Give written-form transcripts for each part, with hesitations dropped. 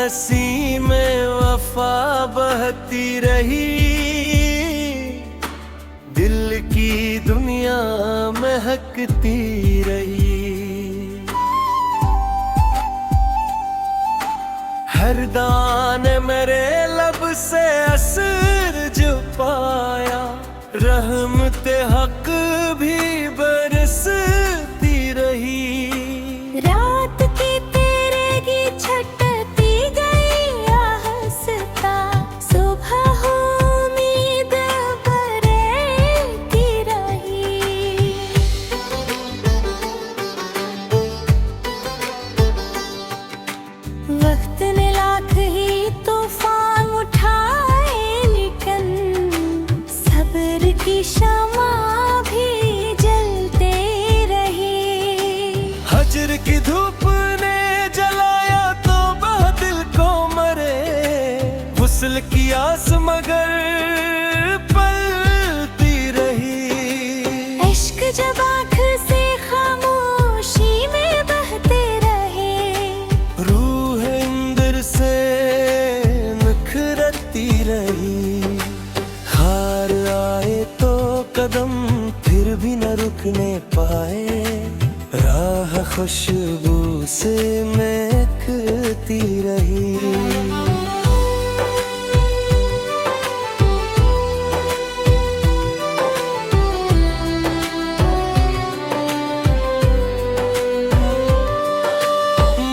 नसीमें वफा बहती रही, दिल की दुनिया महकती रही। हर दाने मेरे लब से असर जो पाया, रहमते हक भी बरसती रही। रात की तेरेगी छटती गई आहस्ता, सुबह हो उम्मीद बरसती रही। वक्त ने लाख ही तूफान उठाए, लेकिन सब्र की शमा भी जलते रही। हजर की धूप ने जलाया तो बह दिल को मरे, वुसल की आस मगर पलती रही। इश्क जब आँख से खामोशी में बहते रहे, रूह अंदर से निखरती रही। हार आए तो कदम फिर भी न रुकने पाए, राह खुशबू से महकती रही।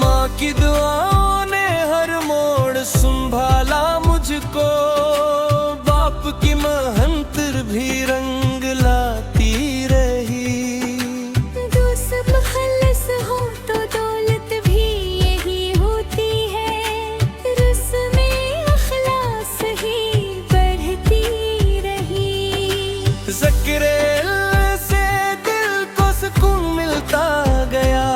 माँ की दुआओं ने हर मोड़ संभाला मुझको, बाप की महंतर भी रंग लाती रही। दोस्त मुखल्लिस हो तो दौलत भी यही होती है, रस्में अखलास ही बढ़ती रही। ज़िक्र से दिल को सुकून मिलता गया,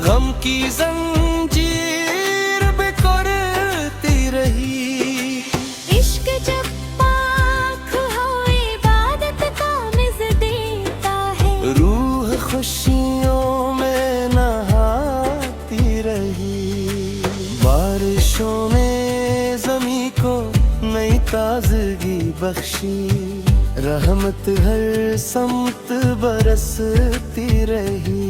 गम की जंजीर बिखरती रही। इश्क जब पाक हो इबादत का मिज़ देता है, रूह खुशियों में नहाती रही। बारिशों ने ज़मीं को नई ताज़गी बख्शी, रहमत हर समत बरसती रही।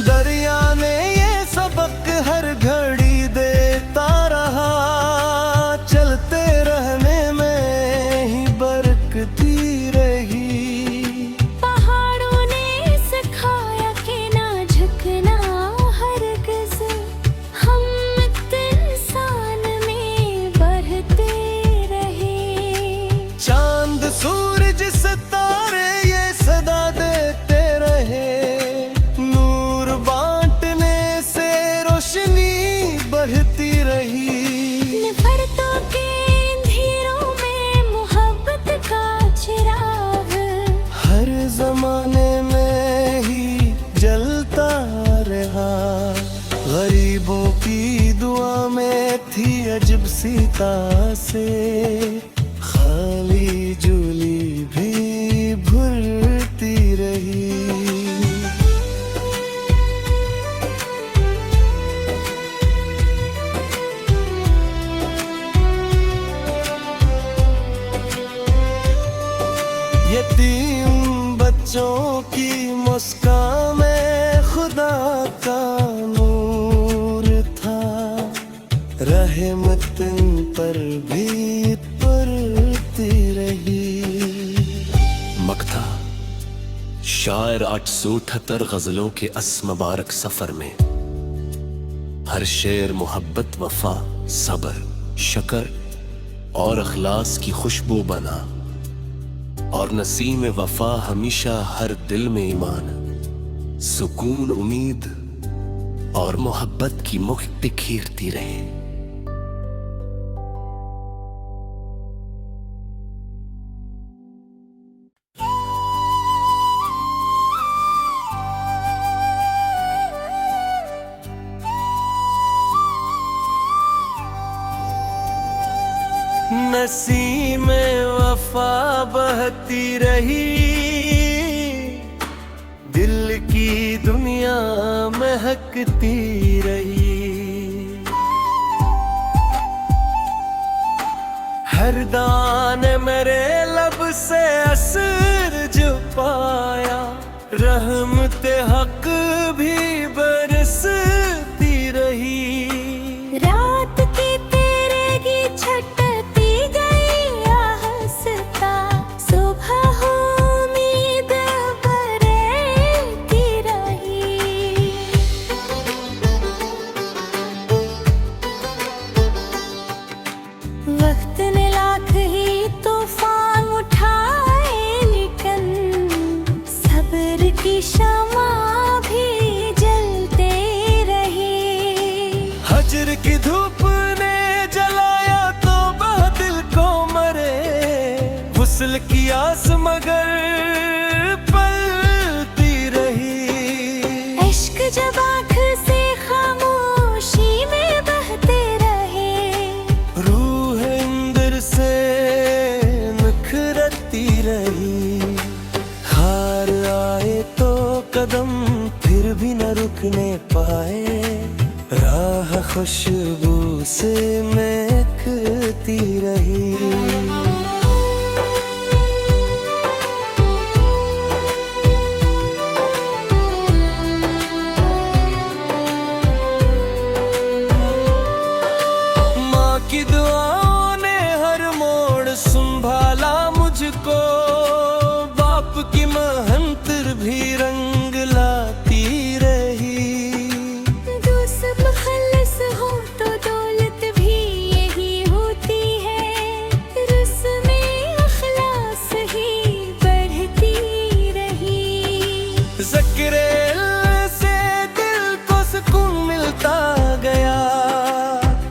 दरिया ने ये सबक हर घड़ी देता रहा, चलते रहने में ही बरकती रही। पहाड़ों ने सिखाया कि ना झुकना हरगिज़, हिम्मत इंसान में बढ़ते रहे। चांद सूरज सितारे ये सदा देते रहे, नूर बांटने से रोशनी बढ़ती रही। नफरतों के अंधेरों में मोहब्बत का चिराग, हर जमाने में ही जलता रहा। गरीबों की दुआ में थी अजब सी तासीर, खाली झोली भी भरती रही। यतीम बच्चों की मुस्कान में खुदा का नूर था, रहमत पर भी पड़ती रही। मक्ता शायर 878 गजलों के अस मुबारक सफर में हर शेर मोहब्बत, वफा, सब्र, शकर और अखलास की खुशबू बना, और नसीम वफा हमेशा हर दिल में ईमान, सुकून, उम्मीद और मोहब्बत की मुख बिखेरती रहे। नसीम में वफा बहती रही, दिल की दुनिया महकती रही। हर दाने मेरे लब से असर जो पाया, रहमते हक भी बरसती रही। रात की तेरेगी छटती गई आहस्ता, सुबह हो उम्मीद बरती रही। वक्त ने लाख ही तूफान उठाए, लेकिन सब्र की शमा भी जलते रही। हजर की धूप ने जलाया तो वह दिल को मरे, गुस्ल की आस मगर पलती रही। इश्क जब आँख से खामोशी में बहते रहे, रूह अंदर से नखरती रही। हार आए तो कदम फिर भी न रुकने पाए, राह खुशबू से महकती रही। माँ की दुआओं ने हर मोड़ संभाला मुझको, बाप की महंतर भी रंग लाती रही। दूसर मुखल्लस हो तो दौलत भी यही होती है, रस्म अखलास ही बढ़ती रही। ज़िक्र से दिल को सुकून मिलता गया,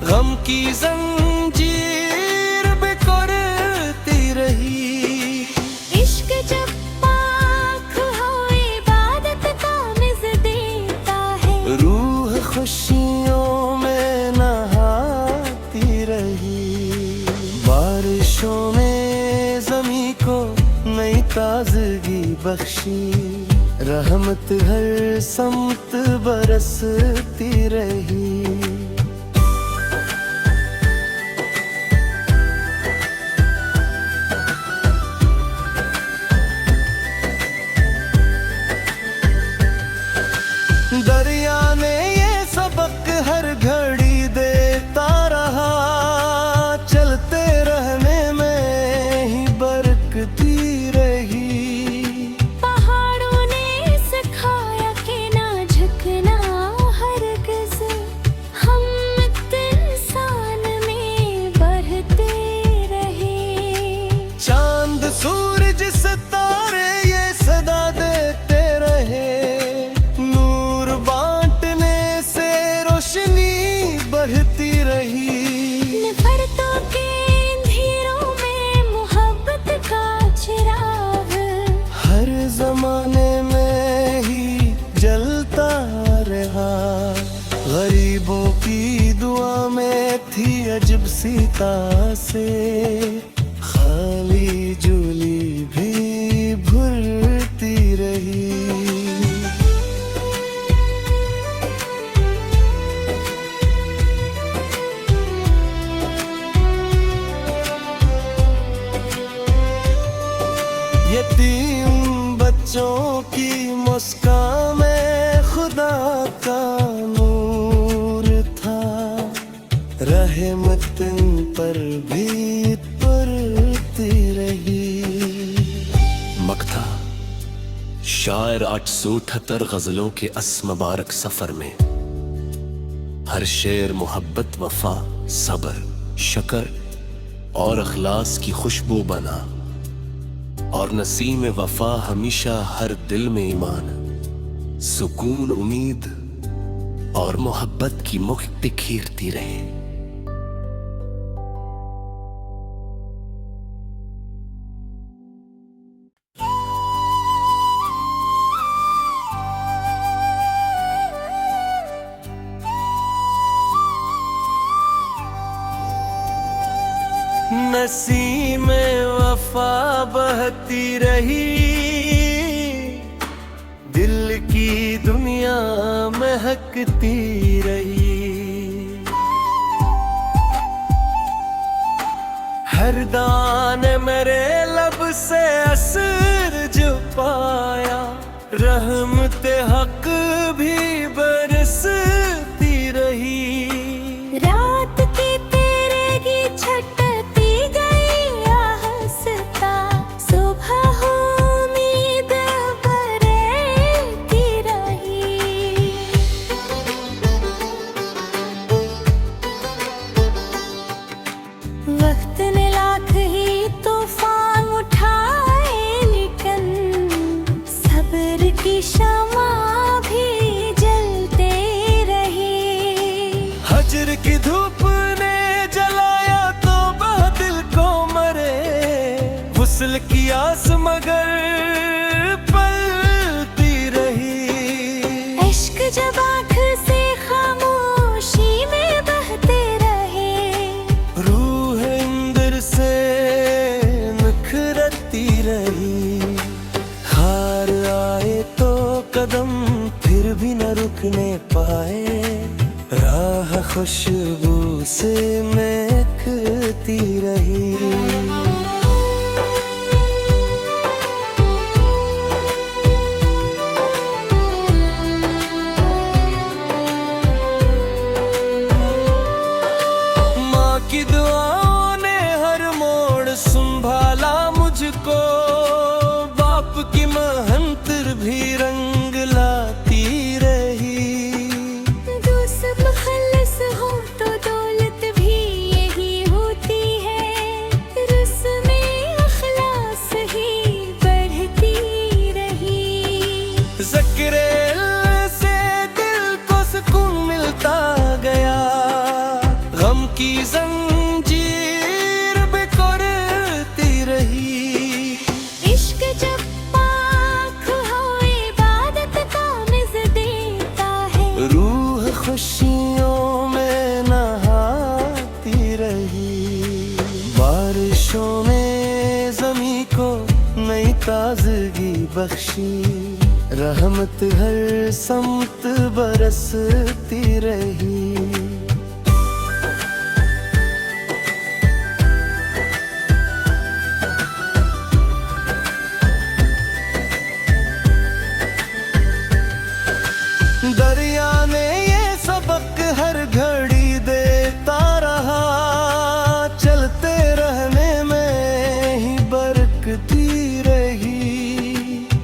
गम की जंजीर बिखरती रही। इश्क जब पाक हो इबादत का मिज़ देता है, रूह खुशियों में नहाती रही। बारिशों ने ज़मीं को नई ताज़गी बख्शी, रहमत हर समत बरसती रही। दरिया ने ये सबक हर घड़ी देता रहा, चलते रहने में ही बरकती रही। पहाड़ों ने सिखाया कि ना झुकना हरगिज़, हम इंसान में बढ़ते रहे। चांद सूरज सितारे ये सदा देते रहे, नूर बांटने से रोशनी बढ़ती रही। नफरतों के अंधेरों में मोहब्बत का चिराग, हर जमाने में ही जलता रहा। गरीबों की दुआ में थी अजब सी तासीर, खाली झोली भी भरती रही। यतीम बच्चों की मुस्कान में खुदा का नूर था, रहमत इन पर भी पड़ती रही। मक्ता शायर 878 गजलों के अस मुबारक सफर में हर शेर मोहब्बत, वफा, सब्र, शकर और अखलास की खुशबू बना, और नसीम वफा हमेशा हर दिल में ईमान, सुकून, उम्मीद और मोहब्बत की मुख बिखेरती रहे। नसीम में वफा बहती रही, दिल की दुनिया महकती रही। हर दाने मेरे लब से असर जो पाया, रहमते हक भी बरसती रही। रात की तेरेगी छटती गई आहस्ता, सुबह हो उम्मीद बरती रही। वक्त ने लाख ही तूफान उठाए, लेकिन सब्र की शमा भी जलते रही। हजर की धूप ने जलाया तो वह दिल को मरे, वुसल की आस मगर पलती रही। इश्क जब आँख से खामोशी में बहते रहे, रूह अंदर से निखरती रही। हार आए तो कदम फिर भी न रुकने पाए, राह खुशबू से महकती रही। माँ की दुआओं ने हर मोड़ संभाला मुझको, बाप की महंतर भी रंग लाती रही। दूसर मुखल्लस हो तो दौलत भी यही होती है, रस्में अखलास ही बढ़ती रही। ज़िक्र से दिल को सुकून मिलता गया, गम की जंजीर बिखरती रही। इश्क जब पाक हो इबादत का मिज़ देता है, रूह खुशियों में नहाती रही। बारिशों ने ज़मीं को नई ताज़गी बख्शी, रहमत हर समत बरसती रही। दरिया ने ये सबक हर घड़ी देता रहा, चलते रहने में ही बरकती रही।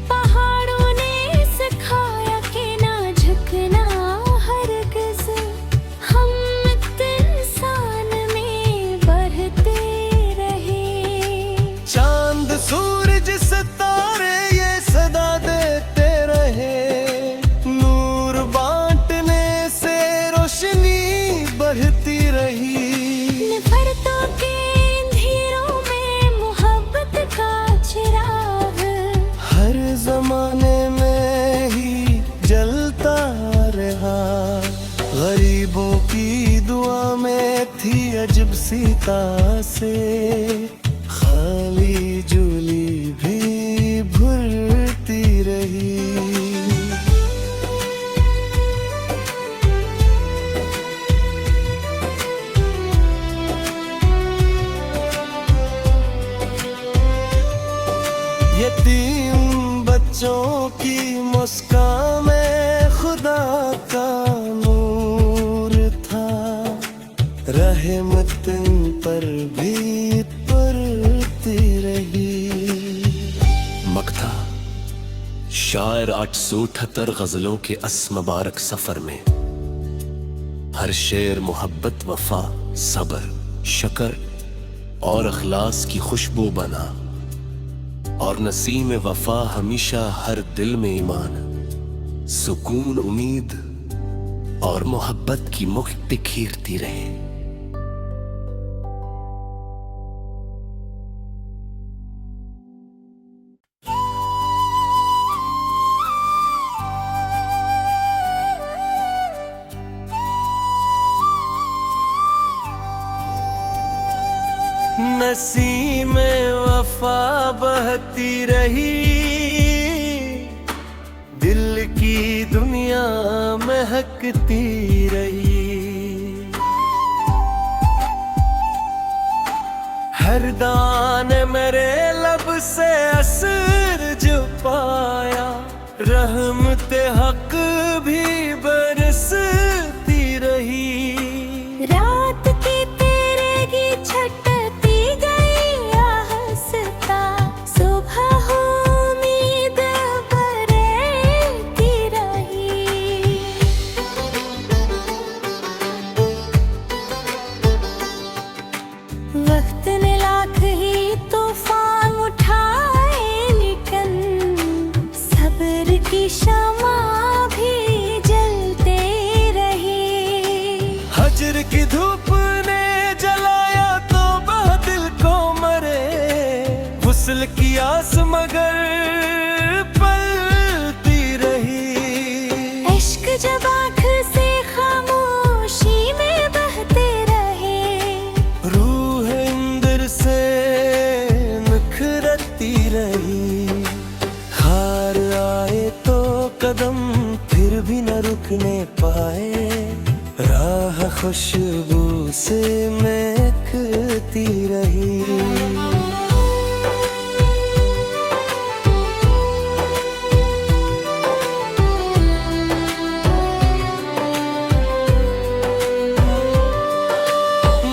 पहाड़ों ने सिखाया कि ना झुकना हरगिज़, हम इंसान में बढ़ते रहे। चांद सूरज सितारे ये सदा देते रहे, नूर बांटने से रोशनी बढ़ती रही। नफरतों के अंधेरों में मोहब्बत का चिराग, हर जमाने में ही जलता रहा। गरीबों की दुआ में थी अजब सी तासीर, खाली झोली भी भरती रही। यतीम बच्चों की मुस्कान में खुदा का नूर था, रहमत पर भी पड़ती रही। मक्ता शायर 878 गजलों के अस मुबारक सफर में हर शेर मोहब्बत, वफा, सब्र, शकर और अखलास की खुशबू बना, और नसीम वफा हमेशा हर दिल में ईमान, सुकून, उम्मीद और मोहब्बत की मुख बिखेरती रहे। नसीम में वफा बहती रही, दिल की दुनिया महकती रही। हर दाने मेरे लब से असर जो पाया, रहमते हक भी बरसती रही। रात की तेरेगी छटती गई आहस्ता, सुबह हो उम्मीद बरती रही। वक्त ने लाख ही तूफान उठाए, लेकिन सब्र की शमा भी जलते रही। हजर की धूप ने जलाया तो बह दिल को मरे, गुस्ल की आस मगर पलती रही। इश्क जब आँख से खामोशी में बहते रहे, रूह अंदर से निखरती रही। हार आए तो कदम फिर भी न रुकने पाए, राह खुशबू से महकती रही।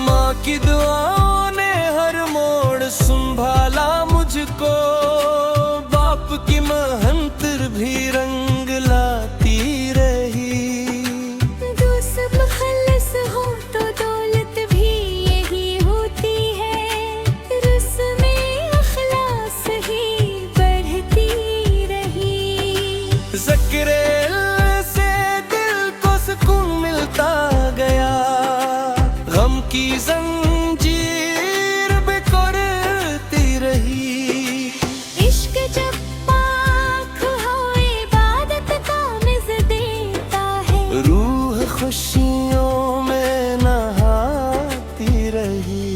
माँ की दुआओं ने हर मोड़ संभाला मुझको, बाप की महंतर भी रंग लाती रही। दोस्त मुखल्लस हो तो दौलत भी यही होती है, रस्में अखलास ही बढ़ती रही। ज़िक्र से दिल को सुकून मिलता गया, गम की जंजीर बिखरती रही। इश्क जब पाक हो इबादत का मिज़ देता है, रूह खुशियों में नहाती रही।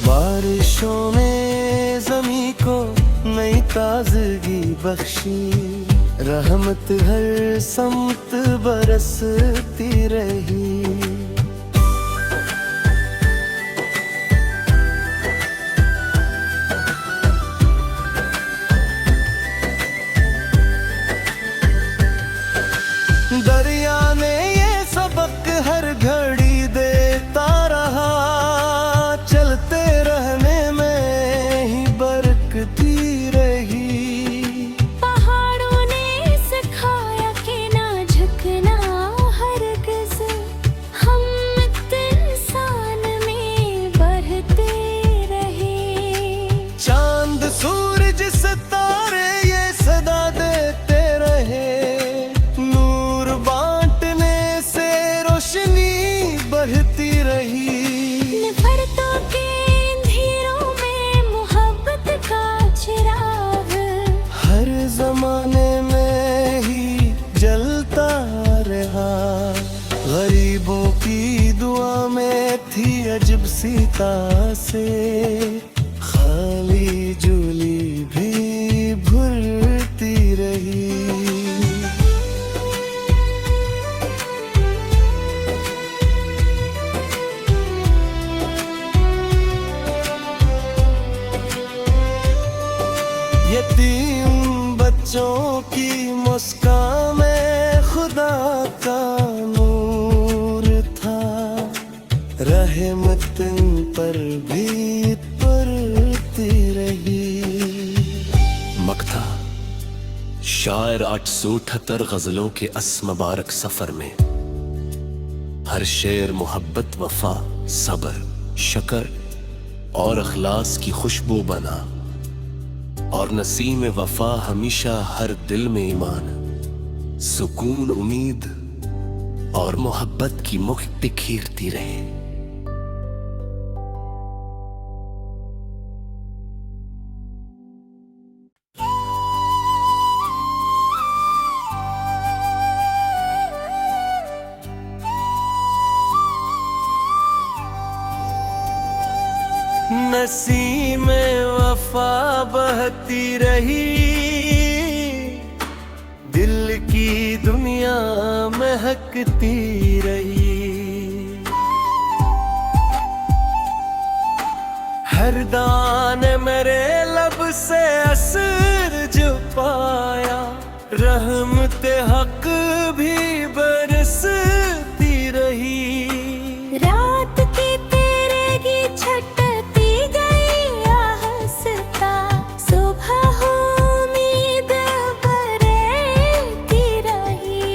बारिशों ने ज़मीं को नई ताज़गी बख्शी, रहमत हर समत बरसती रही। दरिया ने ये सबक हर घड़ी देता रहा, चलते रहने में ही बरकती रही। पहाड़ों ने सिखाया कि ना झुकना हरगिज़, हिम्मत इंसान में बढ़ते रहे। चांद सूरज सितारे ये सदा देते रहे, नूर बांटने से रोशनी बढ़ती रही। नफरतों के अंधेरों में मोहब्बत का चिराग, हर जमाने में ही जलता रहा। गरीबों की दुआ में थी अजब सी तासे, खाली झोली भी भरती रही। यतीम बच्चों की मुस्कान में खुदा का नूर था, रहमत पर भी पड़ती रही। मक्ता शायर 878 गजलों के अस मुबारक सफर में हर शेर मोहब्बत, वफा, सबर, शकर और अखलास की खुशबू बना, और नसीम वफा हमेशा हर दिल में ईमान, सुकून, उम्मीद और मोहब्बत की मुख बिखेरती रहे। नसीम में वफा बहती रही, दिल की दुनिया महकती रही। हर दाने मेरे लब से असर जो पाया, रहमते हक भी बरसती रही। रात की तेरेगी छटती गई आहस्ता, सुबह हो उम्मीद बरती रही।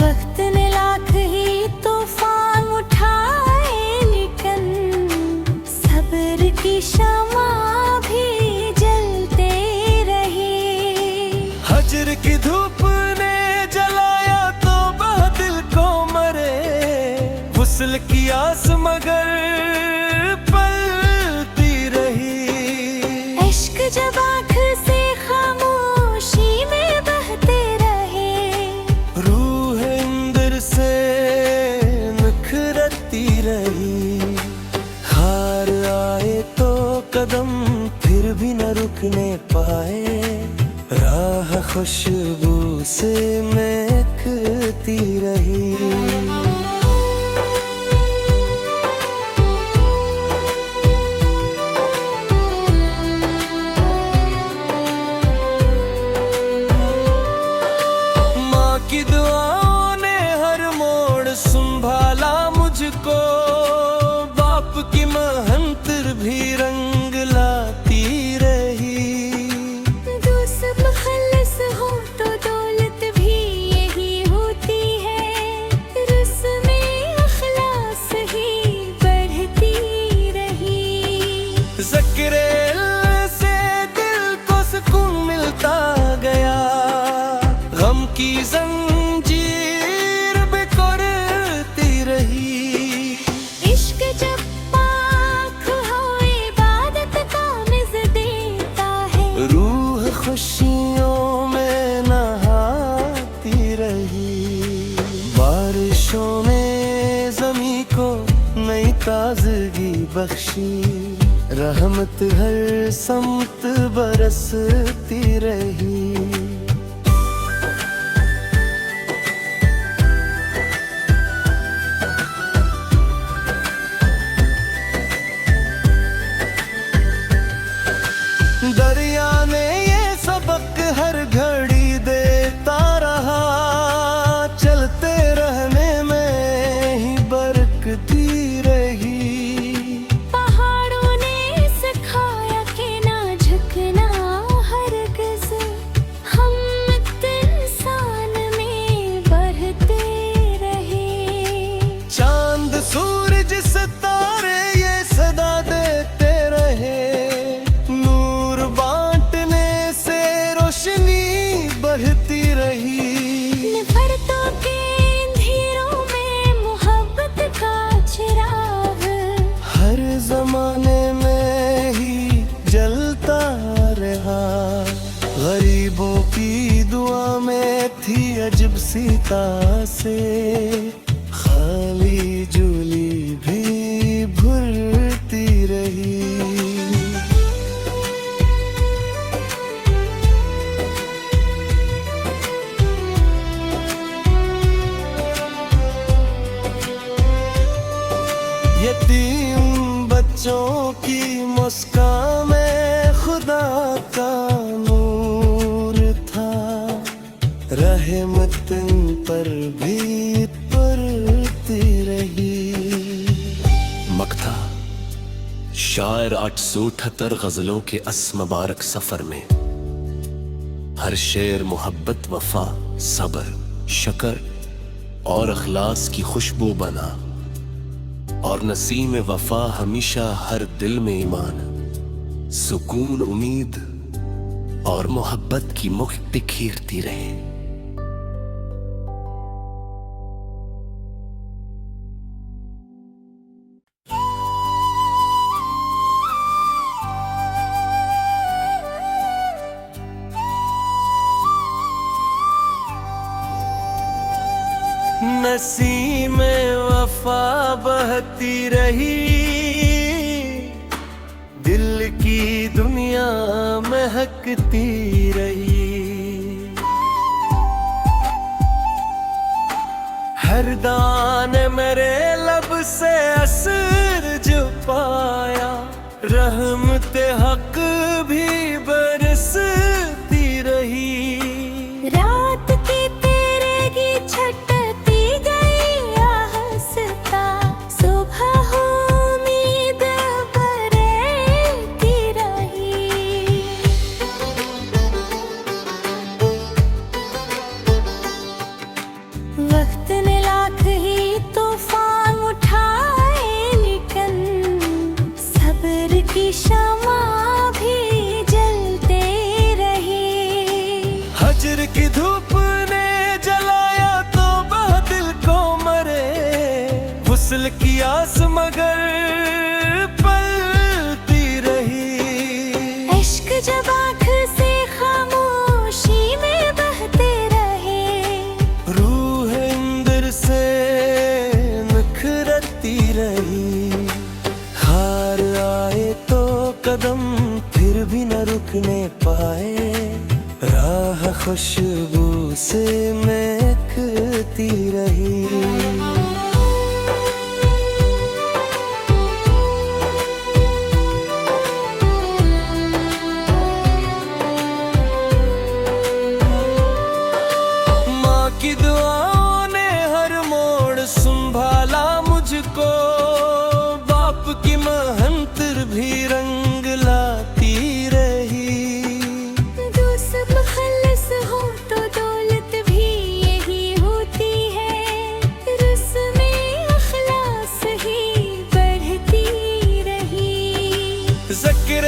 वक्त ने लाख ही तूफान उठाए, लेकिन सब्र की शमा भी जलते रही। हजर की धूप ने जलाया तो बह दिल को मरे, गुस्ल की आस मगर पलती रही। इश्क जब आँख से खामोशी में बहते रहे, रूह अंदर से नखरती रही। हार आए तो कदम फिर भी न रुकने पाए, राह खुशबू से महकती रही। माँ की दुआओं ने हर मोड़ संभाला मुझको, बाप की महंतर भी रंग लाती रही। दूसर मुखल्लस हो तो दौलत भी यही होती है, रस्म अखलास ही बढ़ती रही। ज़िक्र से दिल को सुकून मिलता गया, गम की जंजीर बिखरती रही। इश्क जब पाक हो इबादत का मिज़ देता है, रूह खुशियों में नहाती रही। बारिशों ने ज़मीं को नई ताज़गी बख्शी, रहमत हर समत बरसती रही। दरिया ने ये सबक हर घड़ी देता रहा, चलते रहने में ही बरकती रही। पहाड़ों ने सिखाया कि ना झुकना हरगिज़, हिम्मत इंसान में बढ़ते रहे। चांद सूरज सितारे ये सदा देते रहे, नूर बांटने से रोशनी बढ़ती रही। नफरतों के अंधेरों में मोहब्बत का चिराग, हर जमाने में ही जलता रहा। गरीबों की दुआ में थी अजब सी तासे, खाली झोली भी भरती रही। यतीम बच्चों की मुस्कान में खुदा का नूर था, रहमत पर भी पड़ती रही। मक्ता शायर 878 गजलों के अस मुबारक सफर में हर शेर मोहब्बत, वफा, सब्र, शकर और अखलास की खुशबू बना, और नसीम वफा हमेशा हर दिल में ईमान, सुकून, उम्मीद और मोहब्बत की मुख बिखेरती रहे। नसीम में वफा बहती रही, दिल की दुनिया महकती रही। हर दाने मेरे लब से असर जो पाया, रहमते हक भी बरसती रही। रात की तेरेगी छटती गई आहस्ता, सुबह हो उम्मीद बरती रही। वक्त ने लाख ही तूफान उठाए, लेकिन सब्र की शमा भी जलते रही। हजर की धूप ने जलाया तो बह दिल को मरे, गुस्ल की आस मगर पलती रही। इश्क जब आँख से खामोशी में बहते रहे, रूह अंदर से नखरती रही। हार आए तो कदम फिर भी न रुकने पाए, राह खुशबू से महकती रही। माँ की दुआओं ने हर मोड़ संभाला मुझको, बाप की महंतर भी रंग लाती रही। दूसर मुखल्लस हो तो दौलत भी यही होती है, रस्म अखलास ही बढ़ती रही। ज़िक्र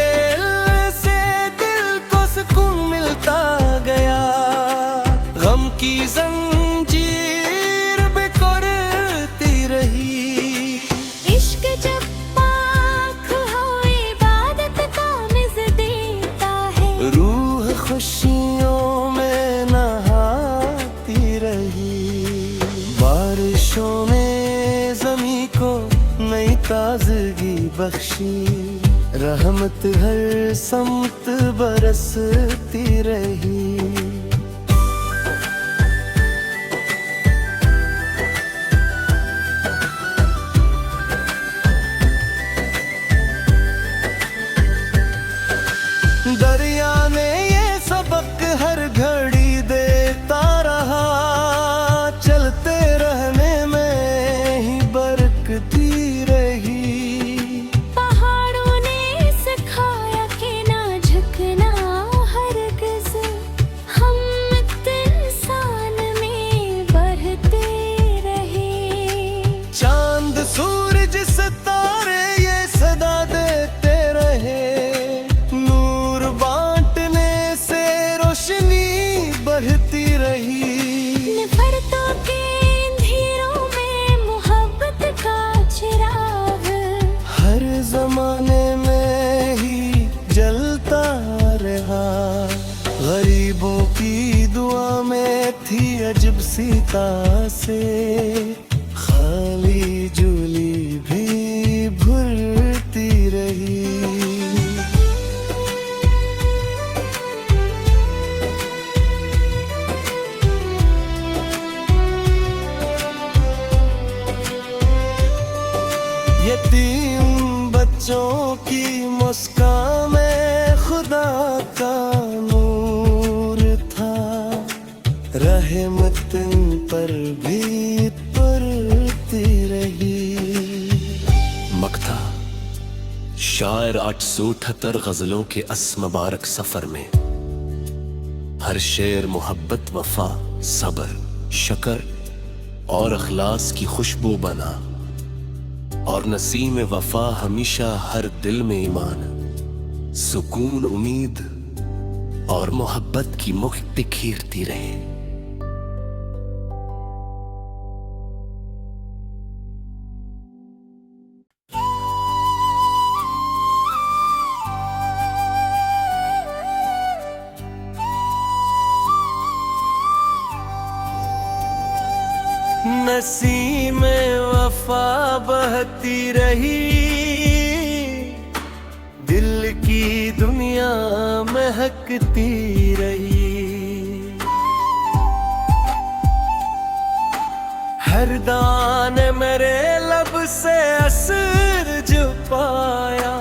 से दिल को सुकून मिलता गया, गम की जंजीर बिखरती रही। इश्क जब पाक हो इबादत का मिज़ देता है, रूह खुशियों में नहाती रही। बारिशों ने ज़मीं को नई ताज़गी बख्शी, रहमत हर समत बरसती रही। दरिया ने ये सबक हर घड़ी देता रहा, चलते रहने में ही बरकती रही। पहाड़ों ने सिखाया कि ना झुकना हरगिज़, हिम्मत इंसान में बढ़ते रहे। चांद सूरज सितारे ये सदा देते रहे, नूर बांटने से रोशनी बढ़ती रही। नफरतों के अंधेरों में मोहब्बत का चिराग, हर जमाने में ही जलता रहा। गरीबों की दुआ में थी अजब सी तासे, खाली झोली भी भरती रही। यतीम बच्चों की मुस्कान में खुदा का नूर था, रहमत पर भी पड़ती रही। मक्ता शायर 878 गजलों के अस मुबारक सफर में हर शेर मोहब्बत, वफा, सबर, शकर और अखलास की खुशबू बना, और नसीम वफा हमेशा हर दिल में ईमान, सुकून, उम्मीद और मोहब्बत की मुख बिखेरती रहे। नसीम में वफा बहती रही, दिल की दुनिया महकती रही। हर दाने मेरे लब से असर जो पाया,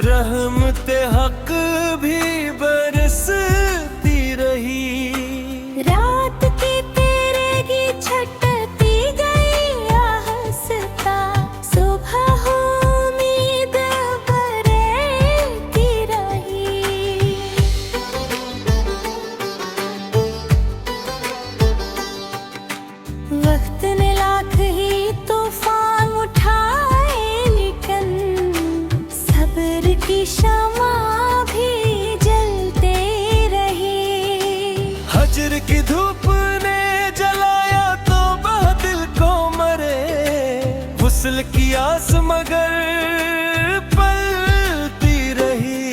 रहमते हक भी बरसती रही। रात की तेरे की छटती गई आहस्ता, सुबह हो उम्मीद बरसती रही। वक्त ने लाख ही तूफान उठाए, लेकिन सब्र की शमा भी जलते रही। हजर की धूप ने जलाया तो बह दिल को मरे, गुस्ल की आस मगर पलती रही।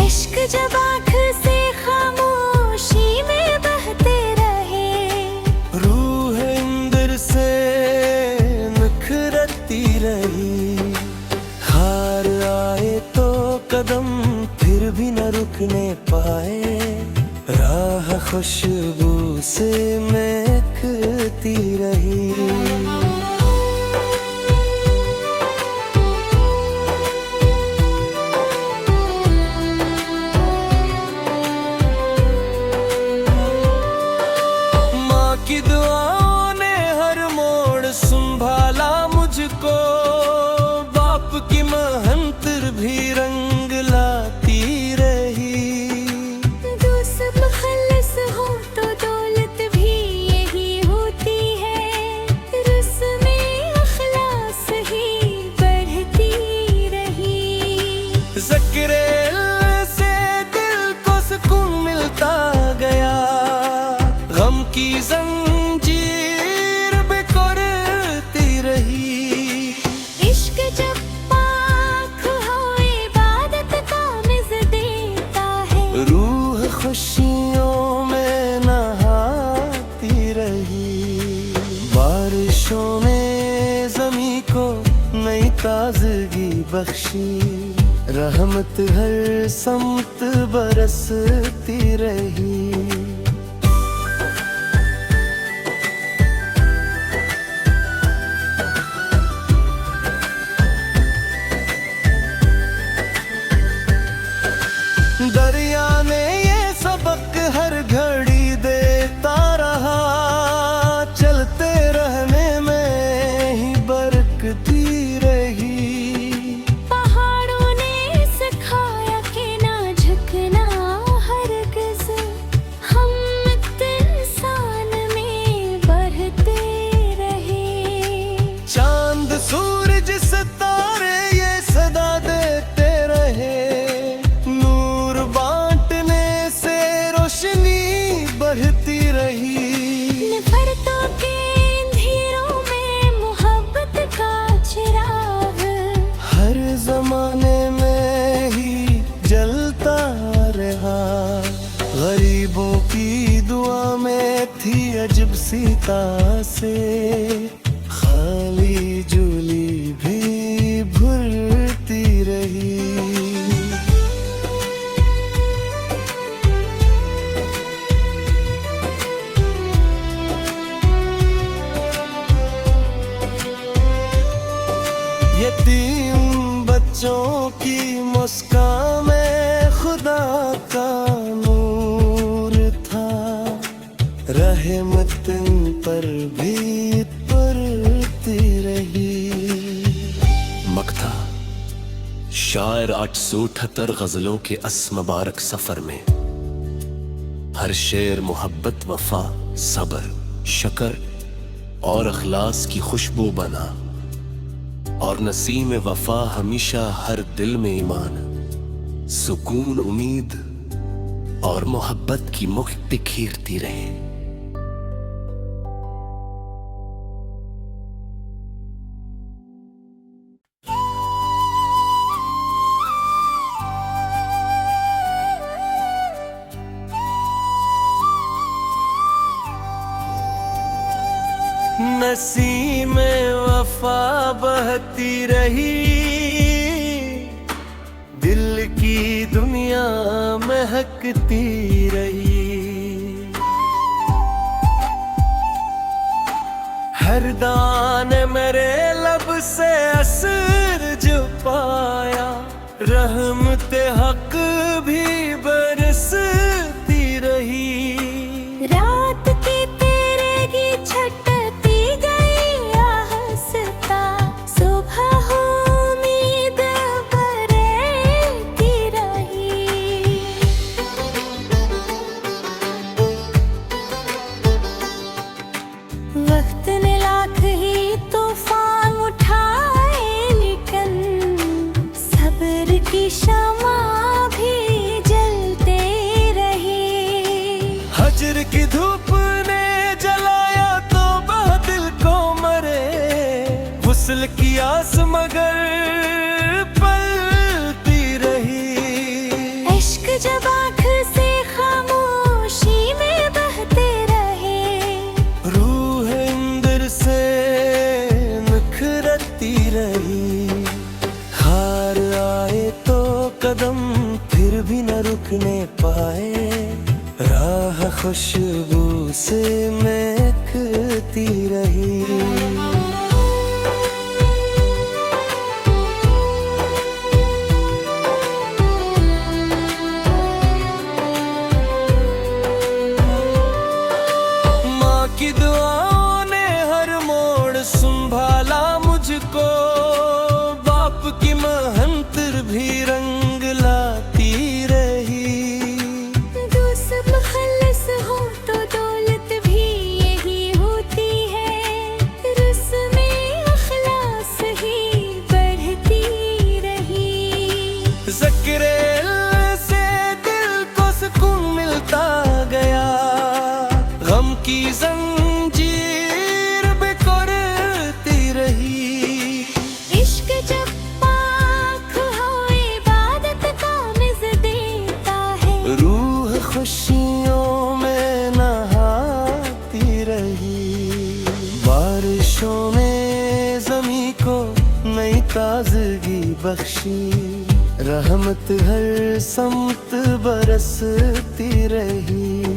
इश्क जब आँख से खामोशी में बहते रहे, रूह अंदर से नखरती रही। हार आए तो कदम फिर भी न रुकने पाए, राह खुशबू से महकती रही। माँ की दुआओं ने हर मोड़ संभाला मुझको, बाप की महंतर भी रंग लाती रही। दोस्त मुखल्लिस हो तो दौलत भी यही होती है, रस्म अखलास ही बढ़ती रही। ज़िक्र से दिल को सुकून मिलता गया, गम की जंजीर बिखरती रही। इश्क जब पाक हो इबादत का मिज़ देता है, रूह खुशियों में नहाती रही। बारिशों ने ज़मीं को नई ताज़गी बख्शी, रहमत हर समत बरसती रही। दरिया ने ये सबक हर घड़ी देता रहा, चलते रहने में ही बरकती रही। पहाड़ों ने सिखाया कि ना झुकना हरगिज़, हिम्मत इंसान में बढ़ते रहे। चांद सूरज सितारे ये सदा देते रहे, नूर बांटने से रोशनी बढ़ती रही। नफरतों के अंधेरों में मोहब्बत का चिराग, हर जमाने में ही जलता रहा। गरीबों की दुआ में थी अजब सी तासे, खाली झोली भी भरती रही। यतीम बच्चों की मुस्कान में खुदा का नूर था, रहमत पर भी पड़ती रही। मक्ता शायर 878 गजलों के अस मुबारक सफर में हर शेर मोहब्बत, वफा, सबर, शकर और अखलास की खुशबू बना, और नसीम वफा हमेशा हर दिल में ईमान, सुकून, उम्मीद और मोहब्बत की मुख बिखेरती रहे। नसीम में वफा बहती रही, दिल की दुनिया महकती रही। हर दाने मेरे लब से असर जो पाया, रहमत हक भी बरसती रही। रात की तेरे की छटती गई आहस्ता, सुबह हो उम्मीद बरसती रही। वक्त ने लाख ही तूफान उठाए, लेकिन सब्र की शमा भी जलते रही। हजर की धूप ने जलाया तो वह दिल को मरे, वुसल की आस मगर पलती रही। इश्क जब आँख से खामोशी में बहते रहे, रूह अंदर से निखरती रही। हार आए तो कदम फिर भी न रुकने पाए, राह खुशबू से महकती रही। माँ की दुआओं ने हर मोड़ संभाला मुझको, बाप की महंतर भी रंग लाती रही। दोस्त मुखल्लिस हो तो दौलत भी यही होती है, रस्म अखलास ही बढ़ती रही। ज़िक्र से दिल को सुकून मिलता गया, गम की जंजीर बिखरती रही। इश्क जब पाक हो इबादत का मिज़ देता है, रूह खुशियों में नहाती रही। बारिशों ने ज़मीं को नई ताज़गी बख्शी, रहमत हर समत बरसती रही।